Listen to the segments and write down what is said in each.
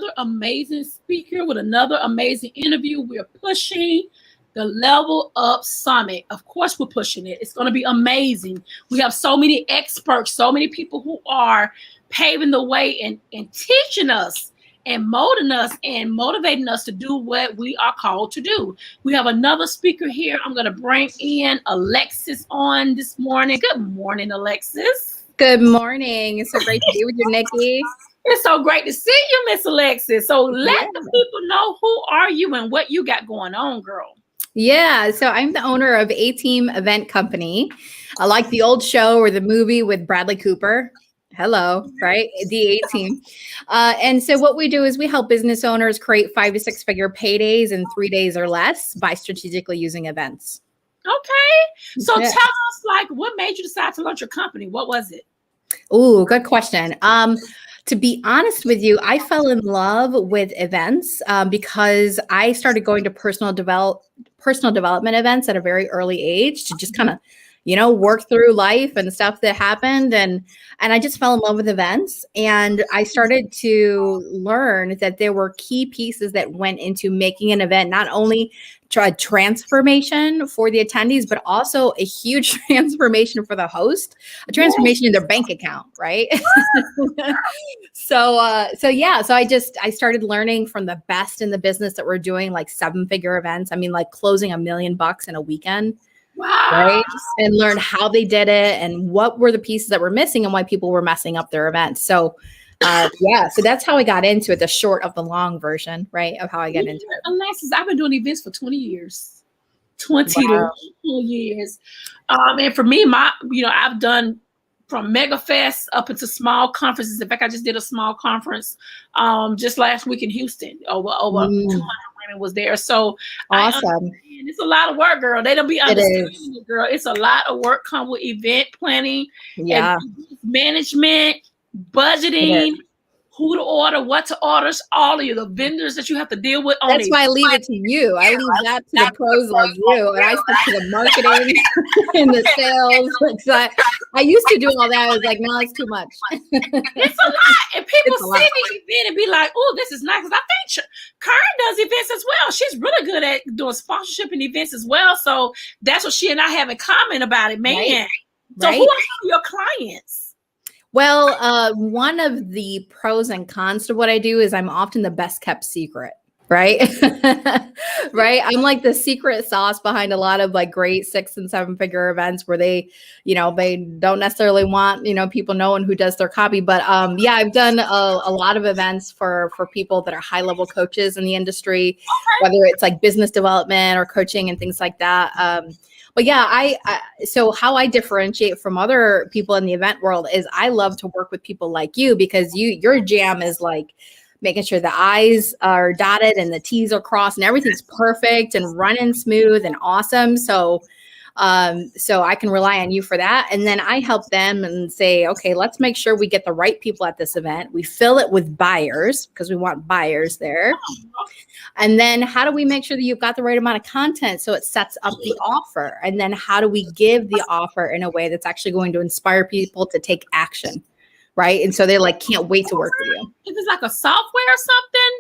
another amazing speaker with another amazing interview. We're pushing the Level Up Summit. Of course, we're pushing it. It's going to be amazing. We have so many experts, so many people who are paving the way and teaching us and molding us and motivating us to do what we are called to do. We have another speaker here. I'm going to bring in Alexis on this morning. Good morning, Alexis. Good morning. It's so great to be with you, Nikki. It's so great to see you, Miss Alexis. So let the people know, who are you and what you got going on, girl? Yeah, so I'm the owner of A-Team Event Company. I like the old show or the movie with Bradley Cooper. Hello, right? The A-Team. And so what we do is we help business owners create 5 to 6 figure paydays in 3 days or less by strategically using events. Okay. So tell us, like, what made you decide to launch your company? What was it? Oh, good question. To be honest with you, I fell in love with events because I started going to personal development events at a very early age to just kind of, work through life and stuff that happened. And I just fell in love with events. And I started to learn that there were key pieces that went into making an event, not only a transformation for the attendees, but also a huge transformation for the host, a transformation in their bank account, right? So I started learning from the best in the business that were doing like 7-figure events. I mean, like closing $1 million in a weekend. Wow. Right. And learn how they did it and what were the pieces that were missing and why people were messing up their events. So so that's how I got into it, the short of the long version, right, of how I got into it. Alexis, I've been doing events for 20 years. 20 years. And for me, I've done from mega fest up into small conferences. In fact, I just did a small conference just last week in Houston. Over 200 women was there. So awesome. It's a lot of work, girl. They don't be understanding it, girl. It's a lot of work come with event planning, and management, budgeting, who to order, what to order, all of you, the vendors that you have to deal with. That's why I leave it to you. I leave that to the pros like you, and I stick to the marketing and the sales. I used to do all that. I was like, no, it's too much. It's a lot, and people see the event and be like, "Oh, this is nice." Because I think Karen does events as well. She's really good at doing sponsorship and events as well. So that's what she and I have in common about it, man. Right. So who are your clients? Well, one of the pros and cons to what I do is I'm often the best kept secret, right? Right. I'm like the secret sauce behind a lot of like great 6 and 7 figure events where they don't necessarily want, people knowing who does their copy. But I've done a lot of events for people that are high level coaches in the industry, whether it's like business development or coaching and things like that. But so how I differentiate from other people in the event world is I love to work with people like you because your jam is like making sure the I's are dotted and the T's are crossed and everything's perfect and running smooth and awesome. So I can rely on you for that. And then I help them and say, okay, let's make sure we get the right people at this event. We fill it with buyers because we want buyers there. And then how do we make sure that you've got the right amount of content so it sets up the offer? And then how do we give the offer in a way that's actually going to inspire people to take action? Right. And so they like can't wait to work with you. Is it like a software or something?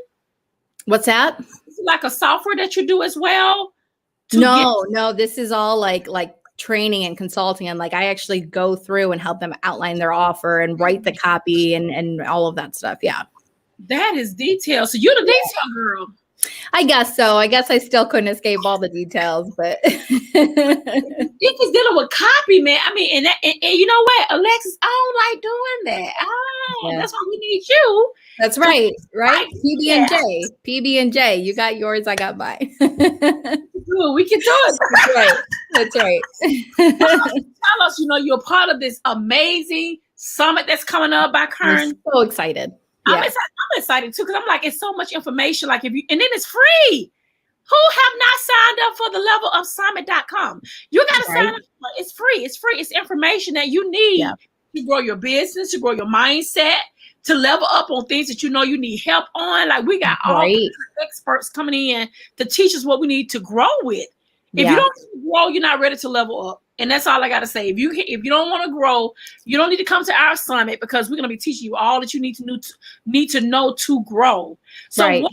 What's that? Is it like a software that you do as well? No, this is all like training and consulting. And like I actually go through and help them outline their offer and write the copy and all of that stuff. Yeah. That is detailed. So you're the detail girl. I guess so. I guess I still couldn't escape all the details, but it's dealing with copy, man. I mean, and you know what, Alexis, I don't like doing that. That's why we need you. That's right. Right. PB&J. You got yours. I got mine. Good. We can do it. That's right. Tell us, you're part of this amazing summit that's coming up by Karen. I'm so excited. I'm excited too because I'm like, it's so much information. Like and then it's free. Who have not signed up for the levelupsummit.com? You got to sign up. It's free. It's free. It's information that you need to grow your business, to grow your mindset, to level up on things that you need help on. Like we got all experts coming in to teach us what we need to grow with. If you don't grow, you're not ready to level up. And that's all I got to say. If you don't want to grow, you don't need to come to our summit, because we're going to be teaching you all that you need to know to grow. So, Right.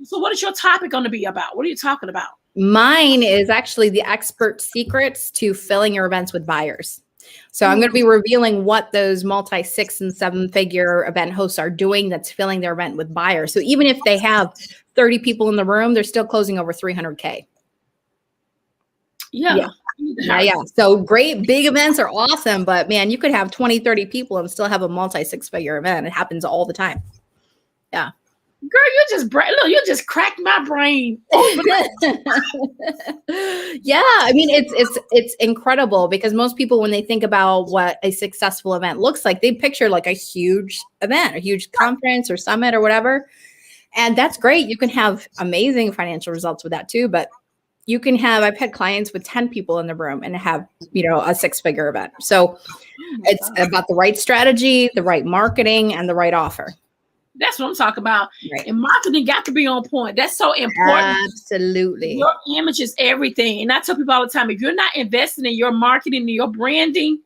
what is your topic going to be about? What are you talking about? Mine is actually the expert secrets to filling your events with buyers. So I'm going to be revealing what those multi 6 and 7 figure event hosts are doing that's filling their event with buyers. So even if they have 30 people in the room, they're still closing over 300K. Yeah. Yeah. So great big events are awesome, but man, you could have 20, 30 people and still have a multi 6-figure event. It happens all the time. Yeah. Girl, you just cracked my brain. Yeah, I mean it's incredible, because most people, when they think about what a successful event looks like, they picture like a huge event, a huge conference or summit or whatever. And that's great. You can have amazing financial results with that too, but I've had clients with 10 people in the room and have, a 6-figure event. So it's about the right strategy, the right marketing, and the right offer. That's what I'm talking about. Right. And marketing got to be on point. That's so important. Absolutely. Your image is everything. And I tell people all the time, if you're not investing in your marketing and your branding,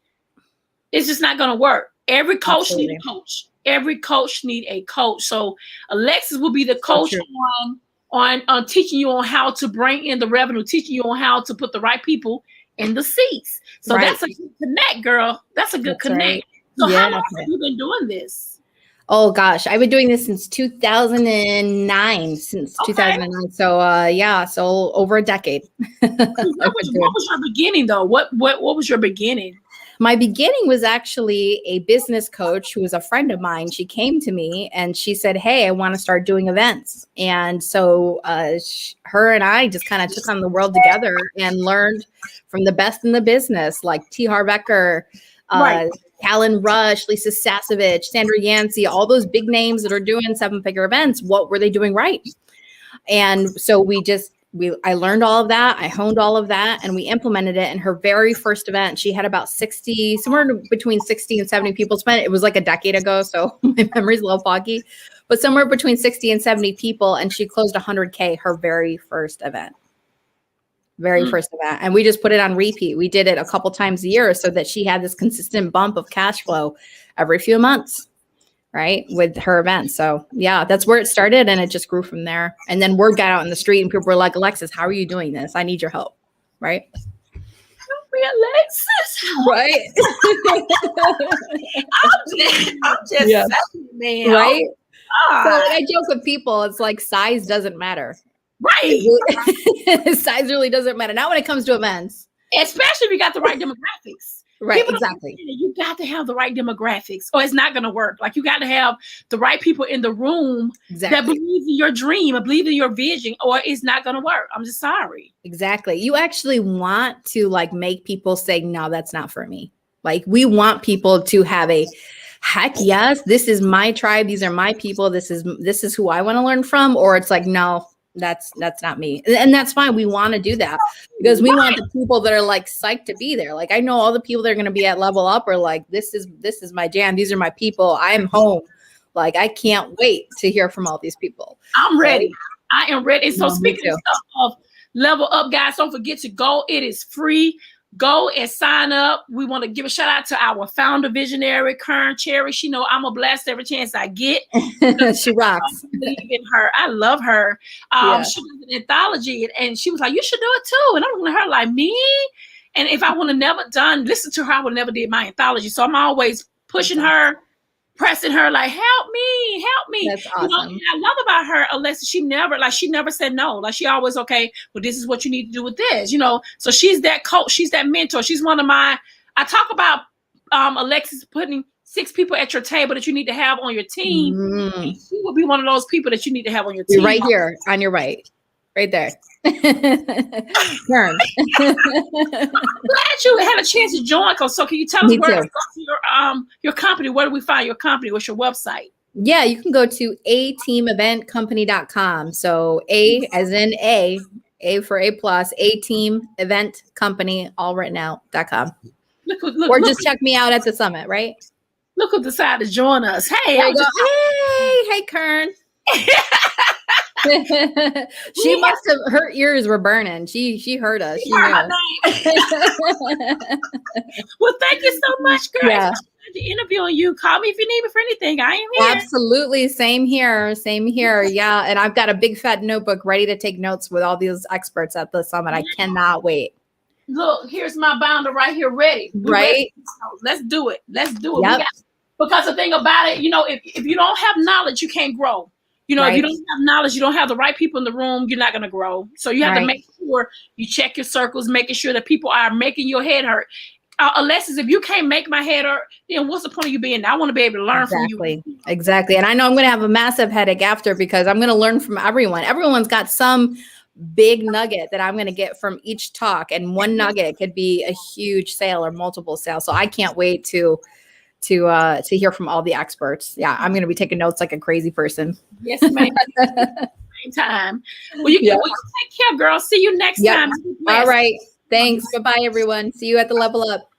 it's just not going to work. Every coach needs a coach. Every coach needs a coach. So Alexis will be the coach on teaching you on how to bring in the revenue, teaching you on how to put the right people in the seats. So that's a good connect, girl. That's a good connect. Right. So how long have you been doing this? Oh gosh, I've been doing this since 2009. So so over a decade. What was your beginning though? What was your beginning? My beginning was actually a business coach who was a friend of mine. She came to me and she said, "Hey, I want to start doing events." And so her and I just kind of took on the world together and learned from the best in the business, like T. Harv Eker, Callan Rush, Lisa Sasevich, Sandra Yancey, all those big names that are doing 7-figure events. What were they doing right? And so I learned all of that. I honed all of that, and we implemented it in her very first event. She had about somewhere between 60 and 70 people spent. It was like a decade ago, so my memory's a little foggy, but somewhere between 60 and 70 people, and she closed 100K her very first event. And we just put it on repeat. We did it a couple times a year so that she had this consistent bump of cash flow every few months, right, with her events. So yeah, that's where it started, and it just grew from there. And then word got out in the street, and people were like, "Alexis, how are you doing this? I need your help." Right? Help me, Alexis. Right? I'm just saying, man. Right? So I joke with people, it's like size doesn't matter. Right. Size really doesn't matter. Not when it comes to events. Especially if you got the right demographics. Right, exactly. You got to have the right demographics, or it's not going to work. Like, you got to have the right people in the room that believe in your dream, or believe in your vision, or it's not going to work. I'm just sorry. Exactly. You actually want to like make people say, "No, that's not for me." Like, we want people to have a heck yes, this is my tribe. These are my people. This is who I want to learn from. Or it's like, no, that's not me. And that's fine. We want to do that because we want the people that are like psyched to be there. Like, I know all the people that are going to be at Level Up are like, this is my jam. These are my people. I'm home. Like, I can't wait to hear from all these people. I'm ready. I am ready. So speaking of Level Up, guys, don't forget to go. It is free. Go and sign up. We want to give a shout out to our founder visionary, Kern Cherry. She know I'm a blast every chance I get. She rocks. I believe in her. I love her. She was an anthology, and she was like, "You should do it too." And I'm looking at her like, "Me?" And if I would have never listen to her, I would never did my anthology. So I'm always pushing her, pressing her, like, help me. That's awesome. And I love about her, Alexis, she never said no. Like, she always, okay, well, this is what you need to do with this, So she's that coach, she's that mentor. She's one of I talk about Alexis putting 6 people at your table that you need to have on your team. Mm. She will be one of those people that you need to have on your team. You're right here on your right there. Kern. I'm glad you had a chance to join. So can you tell us where to go to your company? Where do we find your company? What's your website? Yeah, you can go to ateameventcompany.com. So A as in A for A+, A-Team Event Company, all written out.com. Or just check me out at the summit, right? Look who decided to join us. Hey, hey, Kern. She must have, her ears were burning. She heard us. She heard knew. my name. Well, thank you so much, girl. Yeah. The interviewing you. Call me if you need me for anything. I am here. Absolutely. Same here. Same here. Yeah. And I've got a big fat notebook ready to take notes with all these experts at the summit. I cannot wait. Look, here's my binder right here ready. Right? Let's do it. Let's do it. Yep. Because the thing about it, if you don't have knowledge, you can't grow. If you don't have knowledge, you don't have the right people in the room, you're not going to grow. So you have to make sure you check your circles, making sure that people are making your head hurt. Alexis, if you can't make my head hurt, then what's the point of you being there? I want to be able to learn from you. Exactly. And I know I'm going to have a massive headache after because I'm going to learn from everyone. Everyone's got some big nugget that I'm going to get from each talk. And one nugget could be a huge sale or multiple sales. So I can't wait to hear from all the experts. Yeah, I'm going to be taking notes like a crazy person. Yes, ma'am. Same time. Well, you take care, girl. See you next time. All right. Thanks. Bye-bye, everyone. See you at the Level Up.